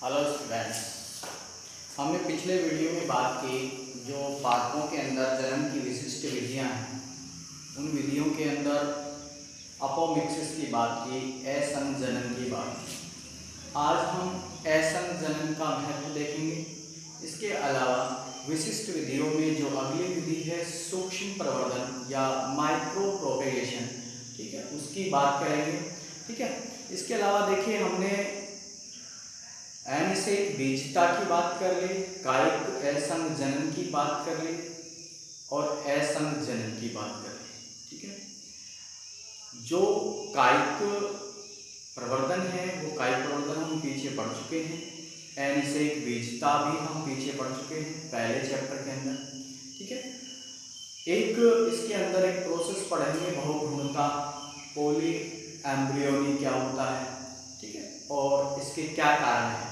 Hello students, हमने पिछले video में बात की जो पादपों के अंदर जन्म की विशिष्ट विधियां हैं, उन विधियों के अंदर अपोमिक्सिस की बात की, असंजनन की बात की। आज हम असंजनन का महत्व देखेंगे। इसके अलावा विशिष्ट विधियों में जो अगली विधि है सूक्ष्म प्रवर्धन या माइक्रो प्रोपेगेशन, ठीक है, उसकी बात करेंगे। ठीक है, इसके अलावा देखिए हमने से बीजता की बात कर ली, कायिक असंजनन की बात कर ली और असंजनन की बात कर ली। ठीक है, जो कायिक प्रवर्धन है वो कायिक प्रवर्धन हम पीछे पढ़ चुके हैं। से बीजता भी हम पीछे पढ़ चुके हैं पहले चैप्टर के अंदर। ठीक है, एक इसके अंदर एक प्रोसेस पढ़ेंगे बहुभ्रूणता, पोली एम्ब्रियोनी क्या होता है, ठीक है, और इसके क्या कारण है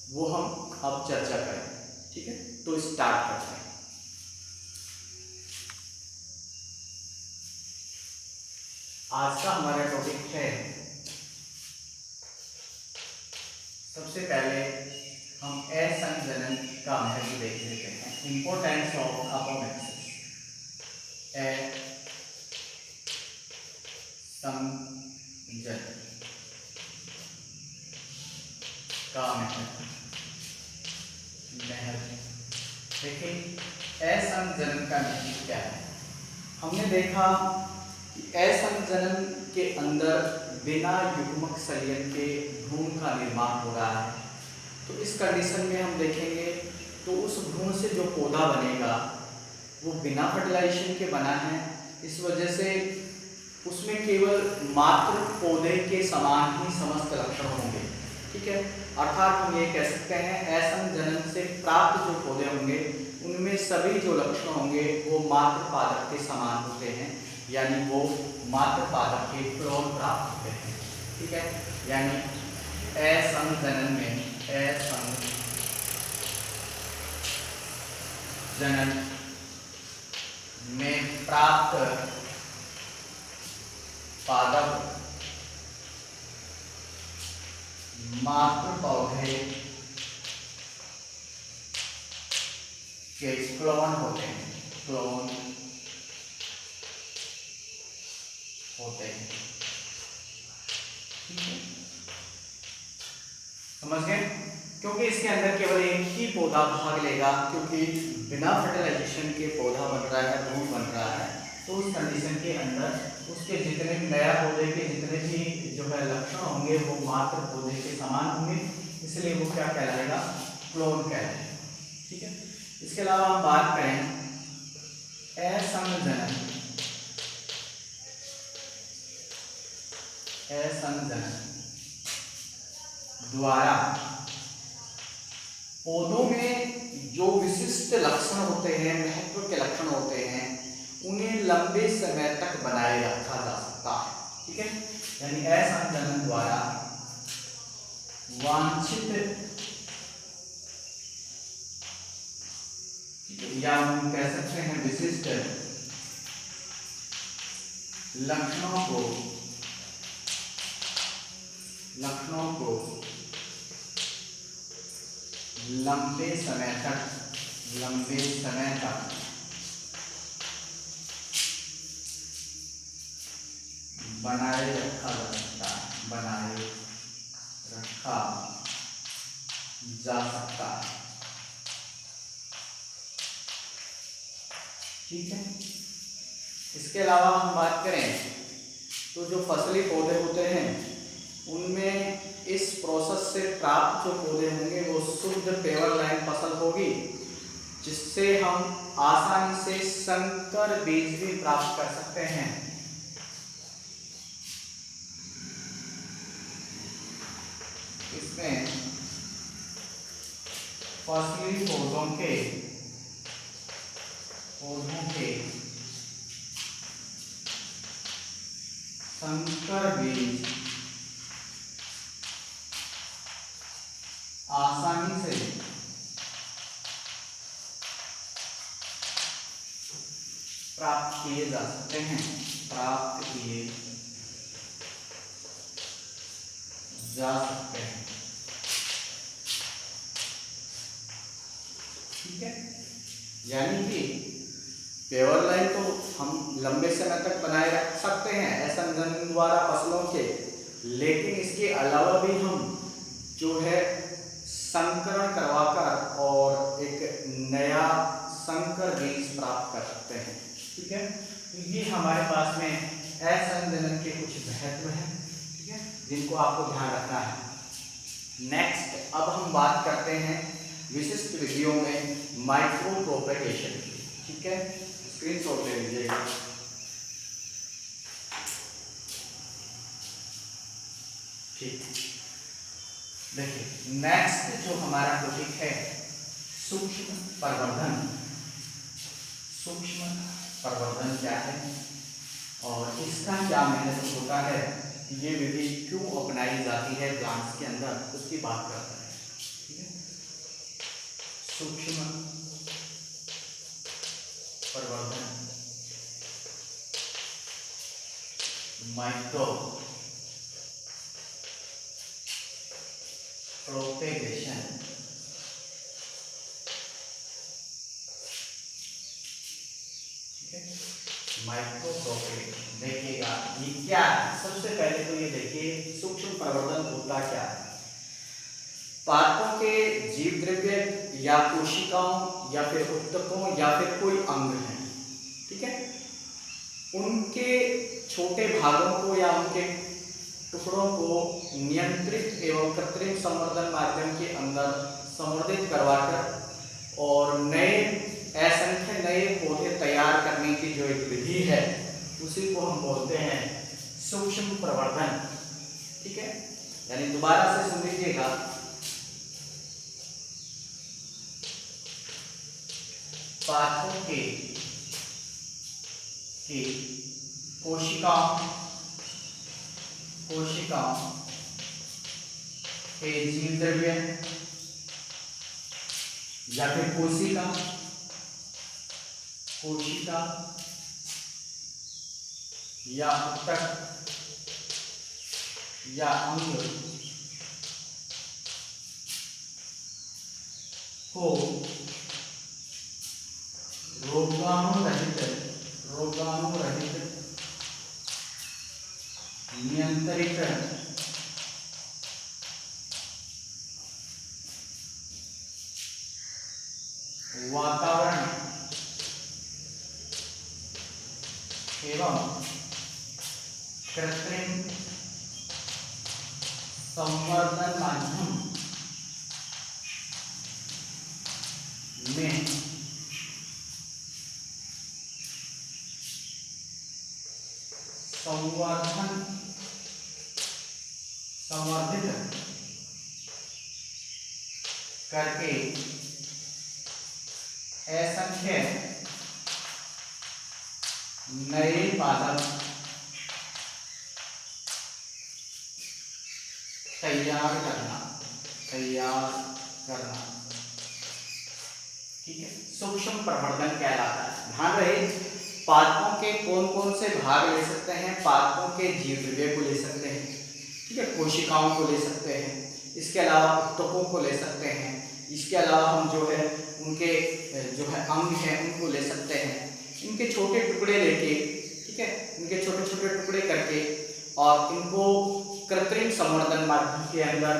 वो हम अब चर्चा करें। ठीक है, तो स्टार्ट करते हैं। आज का हमारा टॉपिक है, सबसे पहले हम असंजनन का महत्व देख लेते हैं। इंपोर्टेंस ऑफ अपोमिक्सिस, असंजनन का महत्व। देखिए असंजनन का महत्व क्या है। हमने देखा कि असंजनन के अंदर बिना युग्मक संलयन के भ्रूण का निर्माण हो रहा है। तो इस कंडीशन में हम देखेंगे तो उस भ्रूण से जो पौधा बनेगा वो बिना फर्टिलाइजेशन के बना है। इस वजह से उसमें केवल मात्र पौधे के समान ही समस्त लक्षण होंगे। ठीक है, अर्थात हम ये कह सकते हैं असंजनन से प्राप्त जो पौधे होंगे उनमें सभी जो लक्षण होंगे वो मात्र पादप के समान होते हैं, यानी वो मात्र पादप के क्लोन प्राप्त होते हैं। ठीक है, यानी असंजनन में प्राप्त पादप मात्र पौधे के क्लोन होते हैं, क्लोन होते हैं। समझ गए? क्योंकि इसके अंदर केवल एक ही पौधा भाग लेगा, क्योंकि बिना फर्टिलाइजेशन के पौधा बन रहा है, भ्रूण बन रहा है। तो उस कंडीशन के अंदर उसके जितने नया पौधे के जितने भी जो है लक्षण होंगे वो मात्र पौधे के समान होंगे, इसलिए वो क्या कहलाएगा, क्लोन कहलाएगा। ठीक है, इसके अलावा हम बात करें असंजनन द्वारा पौधों में जो विशिष्ट लक्षण होते हैं, महत्व के लक्षण होते हैं, उन्हें लंबे समय तक बनाए रखा जा सकता है। ठीक है, यानी असंजनन द्वारा वांछित या हम कह सकते हैं विशिष्ट लक्षणों को लंबे समय तक बनाए रखा जा सकता है। ठीक है, इसके अलावा हम बात करें तो जो फसली पौधे होते हैं उनमें इस प्रोसेस से प्राप्त जो पौधे होंगे वो शुद्ध पेवर लाइन फसल होगी, जिससे हम आसानी से संकर बीज भी प्राप्त कर सकते हैं। इसमें फसली पौधों के संकर बीज आसानी से प्राप्त किए जा सकते हैं, जा सकते हैं। ठीक है, यानी कि पेवर लाइन तो हम लंबे समय तक बनाए रख सकते हैं एसएम जनन द्वारा फसलों के, लेकिन इसके अलावा भी हम जो है संकरण करवाकर और एक नया संकर बीज प्राप्त कर सकते हैं। ठीक है, तो ये हमारे पास में एसएम जनन के कुछ महत्व हैं, ठीक है, जिनको आपको ध्यान रखना है। नेक्स्ट अब हम बात करते हैं विशिष्ट विधियों में माइक्रो प्रोपेगेशन की। ठीक है, स्क्रीनशॉट ले लीजिएगा। ठीक, देखिए नेक्स्ट जो हमारा टॉपिक है सूक्ष्म प्रवर्धन। सूक्ष्म प्रवर्धन क्या है और इसका क्या महत्व होता है, ये विधि क्यों अपनाई जाती है प्लांट्स के अंदर, उसकी बात करते हैं। ठीक है, सूक्ष्म प्रवर्धन, माइक्रो प्रोपेगेशन। ठीक है, माइक्रो प्रोपेगेशन देखिएगा ये क्या है। सबसे पहले तो ये देखिए सूक्ष्म प्रवर्धन होता क्या है। पादपों के जीव द्रव्य या कोशिकाओं या फिर उत्तकों या फिर कोई अंग है, ठीक है, उनके छोटे भागों को या उनके टुकड़ों को नियंत्रित एवं कृत्रिम संवर्धन माध्यम के अंदर संवर्धित करवाकर और नए असंख्य नए पौधे तैयार करने की जो एक विधि है उसी को हम बोलते हैं सूक्ष्म प्रवर्धन। ठीक है, यानी दोबारा से सुन लीजिएगा, पादपों के कोशिकाओं के जीव द्रव्य या फिर कोशिका या उत्तक या अंग को रोगाणु रहित नियंत्रित वातावरण एवं कृत्रिम संवर्धन माध्यम में संवर्धित करके असंख्य नए पादप तैयार करना। ठीक है, सूक्ष्म प्रवर्धन कहलाता है। ध्यान रहे, पादपों के कौन कौन से भाग ले सकते हैं, पादपों के जीव द्रव्य को ले सकते हैं, ठीक है, कोशिकाओं को ले सकते हैं, इसके अलावा उत्तकों को ले सकते हैं, इसके अलावा हम जो है उनके जो है अंग हैं उनको ले सकते हैं। इनके छोटे टुकड़े लेके, ठीक है, इनके छोटे छोटे टुकड़े करके और इनको कृत्रिम संवर्धन माध्यम के अंदर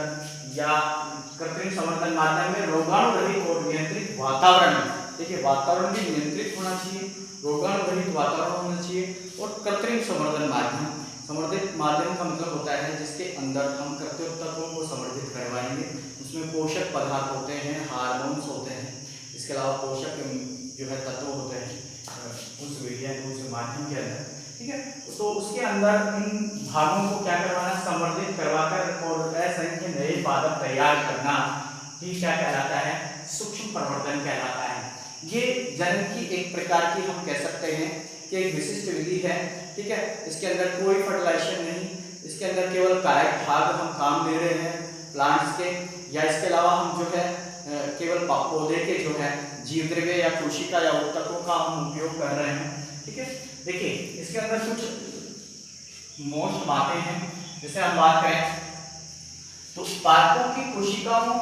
या कृत्रिम संवर्धन माध्यम में रोगाणु रहित और नियंत्रित वातावरण, देखिए वातावरण भी नियंत्रित होना चाहिए, रोगाणु रहित वातावरण होना चाहिए और कृत्रिम संवर्धन माध्यम, संवर्धित माध्यम का मतलब होता है जिसके अंदर हम कृत्रिम तत्वों को संवर्धित करवाएंगे, उसमें पोषक पदार्थ होते हैं, हार्मोन्स होते हैं, इसके अलावा पोषक जो है तत्व होते हैं उस विज्ञान उस माध्यम के अंदर। ठीक है, तो उसके अंदर इन भागों को क्या करवाना, संवर्धित करवाकर और असंख्य नए पादप तैयार करना, ये क्या कहलाता है, सूक्ष्म प्रवर्धन कहलाता है। ये जनन की एक प्रकार की हम कह सकते हैं कि एक विशिष्ट विधि है। ठीक है, इसके अंदर कोई फर्टिलाइजेशन नहीं, इसके अंदर केवल कायिक भाग हम काम ले रहे हैं प्लांट्स के, या इसके अलावा हम जो है केवल पौधे के जो है जीव द्रव्य या कोशिका या उत्तकों का हम उपयोग कर रहे हैं। ठीक है, देखिए इसके अंदर कुछ मोस्ट बातें हैं। जैसे हम बात करें तो पादपों की कोशिकाओं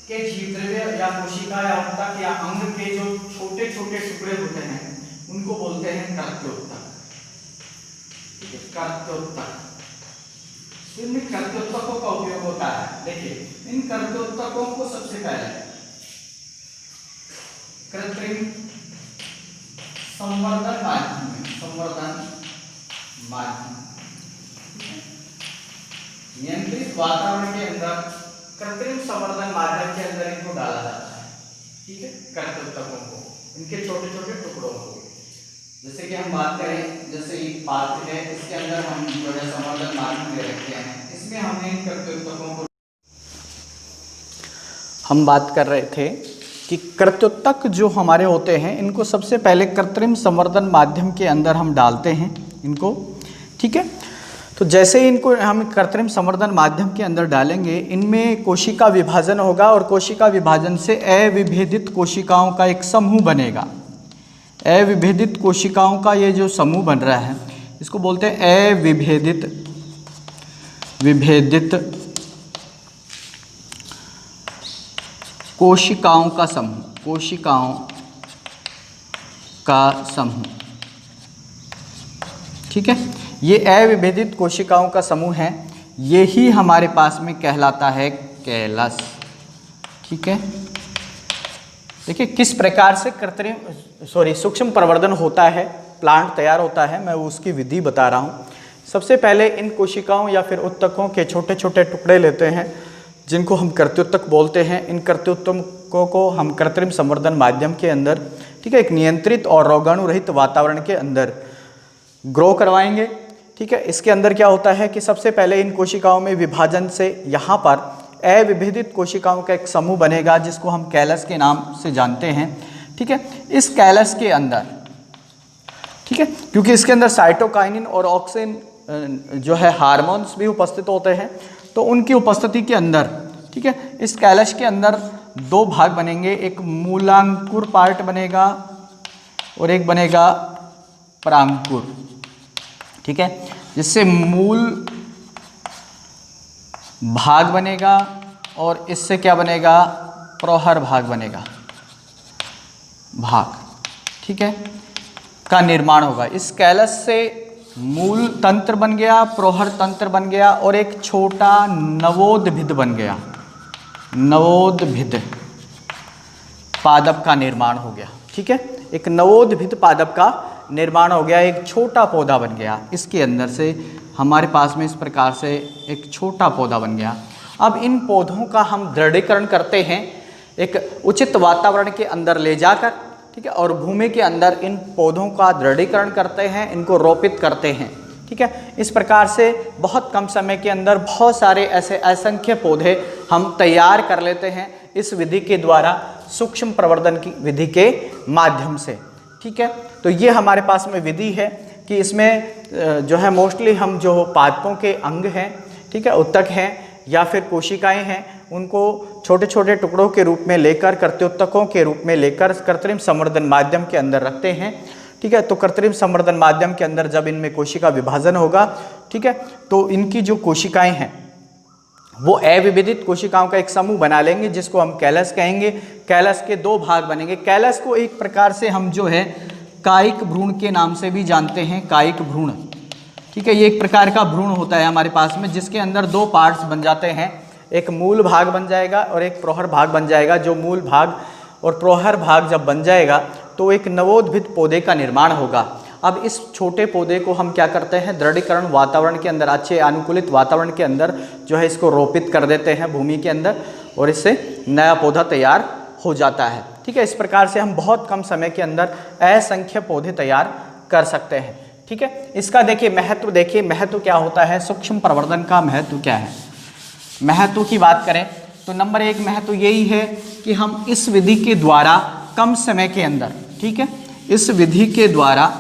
के जीवद्रव्य या कोशिका या ऊतक या अंग के जो छोटे छोटे टुकड़े होते हैं उनको बोलते हैं कृत्योत्तक। ठीक है, कृत्योत्तक। इनमें कृत्योत्तकों का उपयोग होता है। देखिए, इन कृत्योत्तकों को सबसे पहले कृत्रिम संवर्धन माध्यम नियंत्रित वातावरण के अंदर कृत्रिम संवर्धन माध्यम के अंदर इनको डाला जाता है। ठीक है, कृत्योत्तकों को, इनके छोटे छोटे टुकड़ों को। जैसे कि हम बात करें, जैसे ये पात्र है, इसके अंदर हम जो है संवर्धन माध्यम दे रखे हैं, इसमें हमने इन कृत्योत्तकों को, हम बात कर रहे थे कि कृत्योत्तक जो हमारे होते हैं इनको सबसे पहले कृत्रिम संवर्धन माध्यम के अंदर हम डालते हैं इनको। ठीक है, तो जैसे ही इनको हम कृत्रिम संवर्धन माध्यम के अंदर डालेंगे, इनमें कोशिका विभाजन होगा और कोशिका विभाजन से अविभेदित कोशिकाओं का एक समूह बनेगा। अविभेदित कोशिकाओं का ये जो समूह बन रहा है इसको बोलते हैं अविभेदित कोशिकाओं का समूह। कोशिकाओं का समूह, ठीक है, ये अविभेदित कोशिकाओं का समूह है। ये ही हमारे पास में कहलाता है कैलस। ठीक है, देखिए किस प्रकार से सूक्ष्म प्रवर्धन होता है, प्लांट तैयार होता है, मैं उसकी विधि बता रहा हूँ। सबसे पहले इन कोशिकाओं या फिर उत्तकों के छोटे छोटे टुकड़े लेते हैं जिनको हम कृत्योत्तक बोलते हैं। इन कृत्योत्तकों को हम कृत्रिम संवर्धन माध्यम के अंदर, ठीक है, एक नियंत्रित और रोगाणु रहित वातावरण के अंदर ग्रो करवाएंगे। ठीक है, इसके अंदर क्या होता है कि सबसे पहले इन कोशिकाओं में विभाजन से यहाँ पर अविभेदित कोशिकाओं का एक समूह बनेगा जिसको हम कैलस के नाम से जानते हैं। ठीक है, इस कैलस के अंदर, ठीक है, क्योंकि इसके अंदर साइटोकाइनिन और ऑक्सिन जो है हार्मोन्स भी उपस्थित होते हैं, तो उनकी उपस्थिति के अंदर, ठीक है, इस कैलस के अंदर दो भाग बनेंगे। एक मूलांकुर पार्ट बनेगा और एक बनेगा परांकुर। ठीक है, जिससे मूल भाग बनेगा और इससे क्या बनेगा, प्रोहर भाग बनेगा, भाग, ठीक है, का निर्माण होगा। इस कैलस से मूल तंत्र बन गया, प्रोहर तंत्र बन गया और एक छोटा नवोद्भिद बन गया। नवोद्भिद पादप का निर्माण हो गया। ठीक है, एक नवोद्भिद पादप का निर्माण हो गया, एक छोटा पौधा बन गया। इसके अंदर से हमारे पास में इस प्रकार से एक छोटा पौधा बन गया। अब इन पौधों का हम दृढ़ीकरण करते हैं एक उचित वातावरण के अंदर ले जाकर, ठीक है, और भूमि के अंदर इन पौधों का दृढ़ीकरण करते हैं, इनको रोपित करते हैं। ठीक है, इस प्रकार से बहुत कम समय के अंदर बहुत सारे ऐसे असंख्य पौधे हम तैयार कर लेते हैं इस विधि के द्वारा, सूक्ष्म प्रवर्धन की विधि के माध्यम से। ठीक है, तो ये हमारे पास में विधि है कि इसमें जो है मोस्टली हम जो पादपों के अंग हैं, ठीक है, उत्तक हैं या फिर कोशिकाएं हैं, उनको छोटे छोटे टुकड़ों के रूप में लेकर, कृत्योत्तकों के रूप में लेकर कृत्रिम संवर्धन माध्यम के अंदर रखते हैं। ठीक है, तो कृत्रिम संवर्धन माध्यम के अंदर जब इनमें कोशिका विभाजन होगा, ठीक है, तो इनकी जो कोशिकाएं हैं वो अविभेदित कोशिकाओं का एक समूह बना लेंगे जिसको हम कैलस कहेंगे। कैलस के दो भाग बनेंगे। कैलस को एक प्रकार से हम जो है कायिक भ्रूण के नाम से भी जानते हैं, कायिक भ्रूण। ठीक है, ये एक प्रकार का भ्रूण होता है हमारे पास में जिसके अंदर दो पार्ट्स बन जाते हैं, एक मूल भाग बन जाएगा और एक प्रोहर भाग बन जाएगा। जो मूल भाग और प्रोहर भाग जब बन जाएगा तो एक नवोद्भिद पौधे का निर्माण होगा। अब इस छोटे पौधे को हम क्या करते हैं, दृढ़ीकरण वातावरण के अंदर, अच्छे अनुकूलित वातावरण के अंदर जो है इसको रोपित कर देते हैं भूमि के अंदर और इससे नया पौधा तैयार हो जाता है। ठीक है, इस प्रकार से हम बहुत कम समय के अंदर असंख्य पौधे तैयार कर सकते हैं। ठीक है, इसका देखिए महत्व, देखिए महत्व क्या होता है, सूक्ष्म प्रवर्धन का महत्व क्या है। महत्व की बात करें तो नंबर एक महत्व यही है कि हम इस विधि के द्वारा कम समय के अंदर, ठीक है, इस विधि के द्वारा,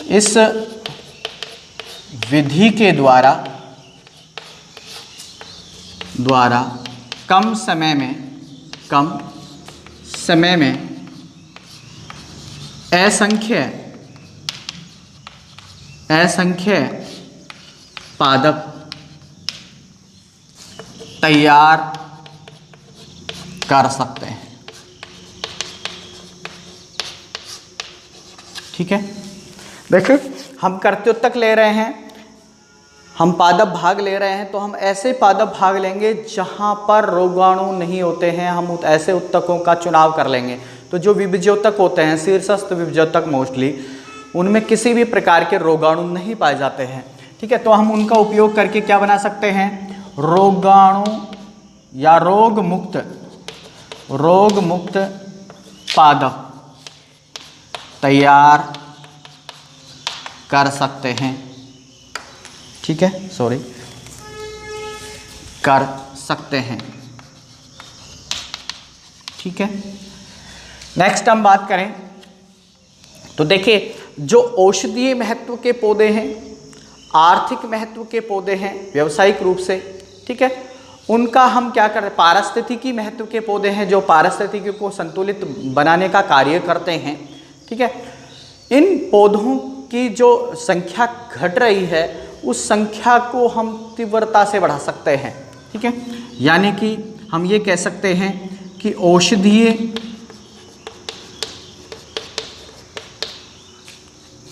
इस विधि के द्वारा कम समय में असंख्य तैयार कर सकते हैं। ठीक है, देखिए हम कर्तृत्वक ले रहे हैं, हम पादप भाग ले रहे हैं, तो हम ऐसे पादप भाग लेंगे जहां पर रोगाणु नहीं होते हैं, हम ऐसे उत्तकों का चुनाव कर लेंगे। तो जो विभज्योतक होते हैं, शीर्षस्थ विभज्योतक मोस्टली, उनमें किसी भी प्रकार के रोगाणु नहीं पाए जाते हैं। ठीक है, तो हम उनका उपयोग करके क्या बना सकते हैं, रोगाणु या रोग मुक्त पादप तैयार कर सकते हैं। ठीक है, सॉरी, कर सकते हैं। ठीक है, नेक्स्ट हम बात करें तो देखिए, जो औषधीय महत्व के पौधे हैं, आर्थिक महत्व के पौधे हैं व्यावसायिक रूप से, ठीक है, उनका हम क्या करते हैं, पारिस्थितिकी महत्व के पौधे हैं जो पारिस्थितिकी को संतुलित बनाने का कार्य करते हैं। ठीक है, इन पौधों की जो संख्या घट रही है, उस संख्या को हम तीव्रता से बढ़ा सकते हैं। ठीक है, यानी कि हम ये कह सकते हैं कि औषधीय,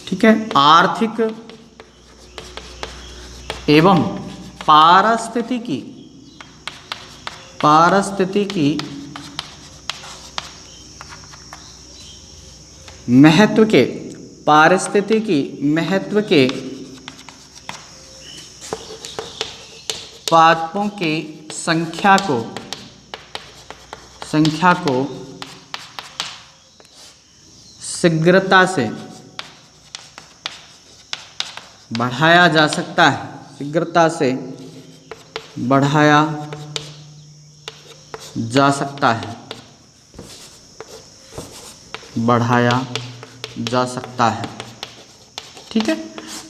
ठीक है, आर्थिक एवं पारिस्थितिकी महत्व के पादपों की संख्या को शीघ्रता से बढ़ाया जा सकता है, शीघ्रता से बढ़ाया जा सकता है, बढ़ाया जा सकता है। ठीक है,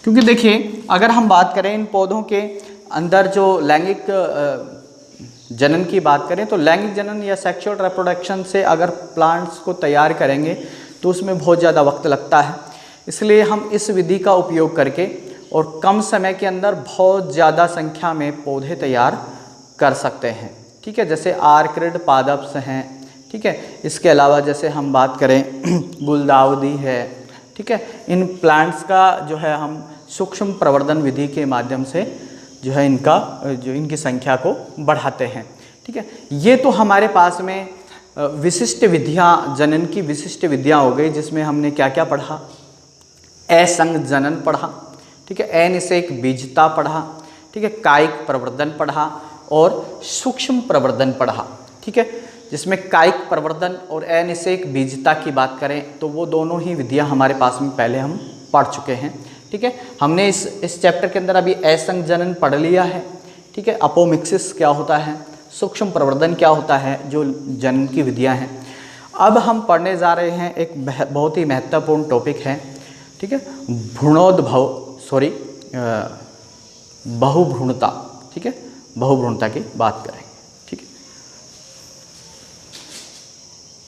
क्योंकि देखिए अगर हम बात करें इन पौधों के अंदर जो लैंगिक जनन की बात करें, तो लैंगिक जनन या सेक्सुअल रिप्रोडक्शन से अगर प्लांट्स को तैयार करेंगे तो उसमें बहुत ज़्यादा वक्त लगता है। इसलिए हम इस विधि का उपयोग करके और कम समय के अंदर बहुत ज़्यादा संख्या में पौधे तैयार कर सकते हैं। ठीक है, जैसे आर्किड पादप्स हैं। ठीक है, इसके अलावा जैसे हम बात करें गुलदाउदी है। ठीक है, इन प्लांट्स का जो है हम सूक्ष्म प्रवर्धन विधि के माध्यम से जो है इनकी संख्या को बढ़ाते हैं। ठीक है, ये तो हमारे पास में विशिष्ट विधियाँ, जनन की विशिष्ट विधियाँ हो गई, जिसमें हमने क्या क्या पढ़ा, असंग जनन पढ़ा। ठीक है, अनिषेक बीजता पढ़ा। ठीक है, कायिक प्रवर्धन पढ़ा और सूक्ष्म प्रवर्धन पढ़ा। ठीक है, जिसमें कायिक प्रवर्धन और अनिषेक बीजता की बात करें तो वो दोनों ही विधियां हमारे पास में पहले हम पढ़ चुके हैं। ठीक है, हमने इस चैप्टर के अंदर अभी असंग जनन पढ़ लिया है। ठीक है, अपोमिक्सिस क्या होता है, सूक्ष्म प्रवर्धन क्या होता है, जो जनन की विधियाँ हैं। अब हम पढ़ने जा रहे हैं एक बहुत ही महत्वपूर्ण टॉपिक है। ठीक है, बहुभ्रूणता। ठीक है, बहुभ्रूणता की बात करेंगे।